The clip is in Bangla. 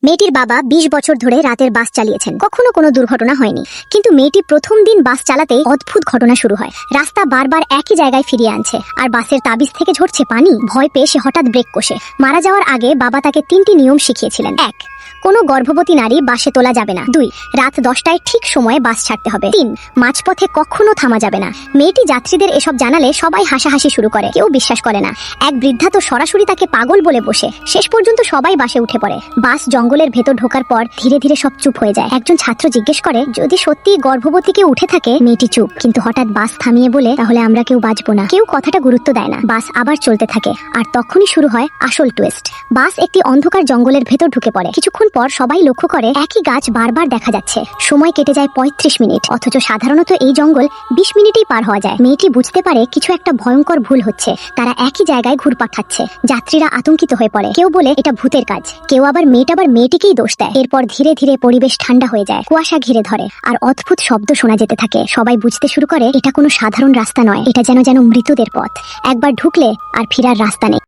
মেয়েটির বাবা 20 বছর ধরে রাতের বাস চালিয়েছেন, কখনো কোনো দুর্ঘটনা হয়নি। কিন্তু মেয়েটি প্রথম দিন বাস চালাতেই অদ্ভুত ঘটনা শুরু হয়। রাস্তা বারবার একই জায়গায় ফিরিয়ে আনছে, আর বাসের তাবিজ থেকে ঝরছে পানি। ভয় পেয়ে সে হঠাৎ ব্রেক কষে। মারা যাওয়ার আগে বাবা তাকে 3টি নিয়ম শিখিয়েছিলেন। 1. কোনো গর্ভবতী নারী বাসে তোলা যাবে না। 2. রাত 10টায় ঠিক সময়ে বাস ছাড়তে হবে। 3. মাঝপথে কখনো থামা যাবে না। মেয়েটি যাত্রীদের এসব জানালে সবাই হাসাহাসি শুরু করে, কেউ বিশ্বাস করে না। এক বৃদ্ধা তো সরাসরি তাকে পাগল বলে বসে। শেষ পর্যন্ত সবাই বাসে উঠে পড়ে। বাস জঙ্গলের ভেতর ঢোকার পর ধীরে ধীরে সব চুপ হয়ে যায়। একজন ছাত্র জিজ্ঞেস করে, যদি সত্যি গর্ভবতী কেউ উঠে থাকে? মেয়েটি চুপ, কিন্তু হঠাৎ বাস থামিয়ে বলে, তাহলে আমরা কেউ বাঁচবো না। কেউ কথাটা গুরুত্ব দেয় না। বাস আবার চলতে থাকে, আর তখনই শুরু হয় আসল টুইস্ট। বাস একটি অন্ধকার জঙ্গলের ভেতর ঢুকে পড়ে। কিছুক্ষণ পর সবাই লক্ষ্য করে একই গাছ বারবার দেখা যাচ্ছে। সময় কেটে যায় 35 মিনিট, অথচ সাধারণত এই জঙ্গল 20 মিনিটেই পার হওয়া যায়। মেয়েটি বুঝতে পারে কিছু একটা ভয়ঙ্কর ভুল হচ্ছে। তারা একই জায়গায় ঘুরপাক খাচ্ছে। যাত্রীরা আতঙ্কিত হয়ে পড়ে। কেউ বলে এটা ভূতের কাজ, কেউ আবার মেয়েটিকেই দোষ দেয়। এরপর ধীরে ধীরে পরিবেশ ঠান্ডা হয়ে যায়, কুয়াশা ঘিরে ধরে, আর অদ্ভুত শব্দ শোনা যেতে থাকে। সবাই বুঝতে শুরু করে এটা কোনো সাধারণ রাস্তা নয়, এটা যেন মৃতদের পথ। একবার ঢুকলে আর ফেরার রাস্তা নেই।